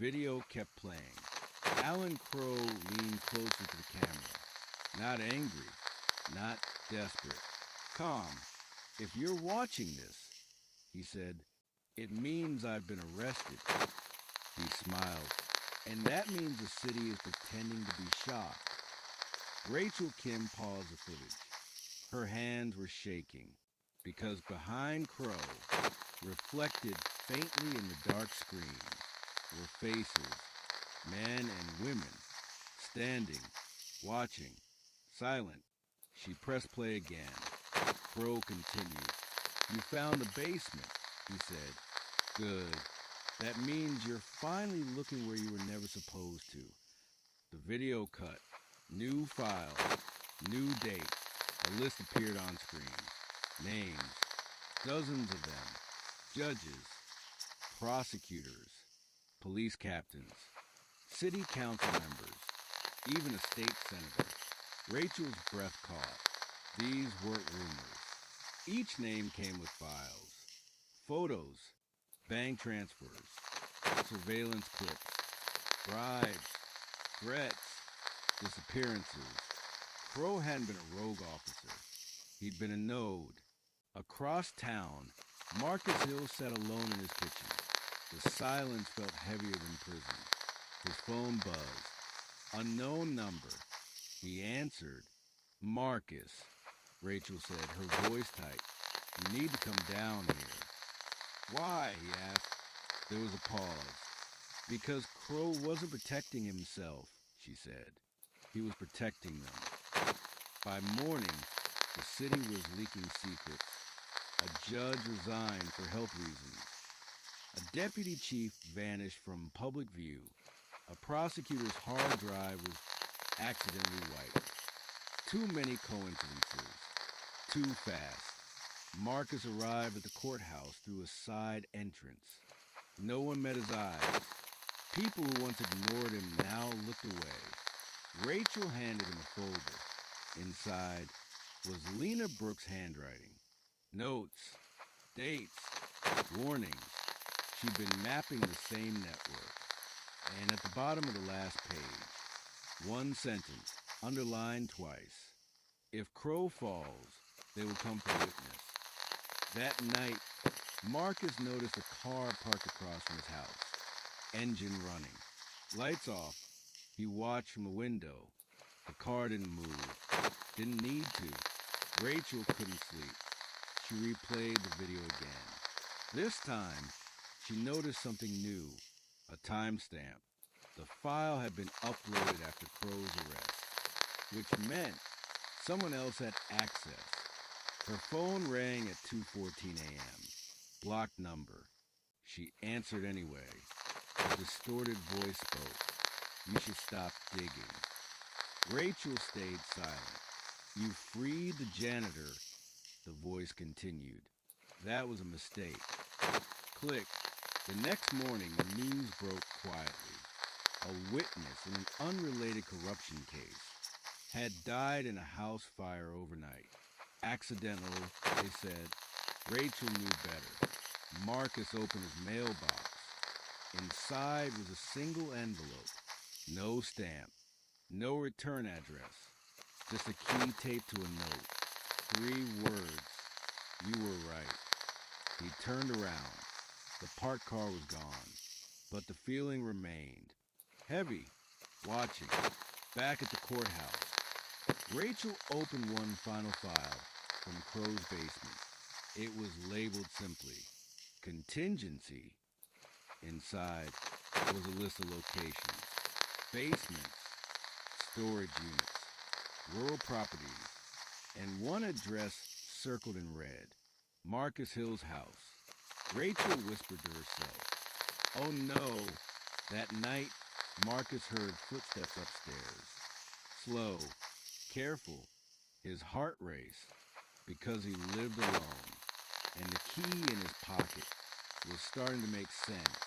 video kept playing. Alan Crow leaned closer to the camera. Not angry, not desperate. Calm. If you're watching this, he said, it means I've been arrested. He smiled. And that means the city is pretending to be shocked. Rachel Kim paused the footage. Her hands were shaking because behind Crow, reflected faintly in the dark screen, were faces, men and women, standing, watching, silent. She pressed play again. Crow continued. You found the basement, he said. Good. That means you're finally looking where you were never supposed to. The video cut. New file. New date. A list appeared on screen. Names. Dozens of them. Judges. Prosecutors. Police captains. City council members. Even a state senator. Rachel's breath caught. These weren't rumors. Each name came with files. Photos. Bank transfers. Surveillance clips. Bribes. Threats. Disappearances. Crow hadn't been a rogue officer. He'd been a node. Across town, Marcus Hill sat alone in his kitchen. The silence felt heavier than prison. His phone buzzed. Unknown number. He answered. Marcus, Rachel said, her voice tight. You need to come down here. Why? He asked. There was a pause. Because Crow wasn't protecting himself, she said. He was protecting them. By morning, the city was leaking secrets. A judge resigned for health reasons. A deputy chief vanished from public view. A prosecutor's hard drive was accidentally wiped. Too many coincidences. Too fast. Marcus arrived at the courthouse through a side entrance. No one met his eyes. People who once ignored him now looked away. Rachel handed him a folder. Inside was Lena Brooks' handwriting. Notes, dates, warnings. She'd been mapping the same network. And at the bottom of the last page, one sentence, underlined twice. If Crow falls, they will come for witness. That night, Marcus noticed a car parked across from his house. Engine running. Lights off. He watched from the window. The car didn't move. Didn't need to. Rachel couldn't sleep. She replayed the video again. This time, she noticed something new. A timestamp. The file had been uploaded after Crow's arrest, which meant someone else had access. Her phone rang at 2:14 a.m. Blocked number. She answered anyway. A distorted voice spoke. You should stop digging. Rachel stayed silent. You freed the janitor, the voice continued. That was a mistake. Click. The next morning, the news broke quietly. A witness in an unrelated corruption case had died in a house fire overnight. Accidental, they said. Rachel knew better. Marcus opened his mailbox. Inside was a single envelope. No stamp. No return address. Just a key taped to a note. 3 words. You were right. He turned around. The parked car was gone. But the feeling remained. Heavy. Watching. Back at the courthouse. Rachel opened one final file from Crow's basement. It was labeled simply, Contingency. Inside was a list of locations. Basements, storage units, rural properties, and one address circled in red. Marcus Hill's house. Rachel whispered to herself, oh no. That night, Marcus heard footsteps upstairs. Slow, careful, his heart raced because he lived alone, and the key in his pocket was starting to make sense.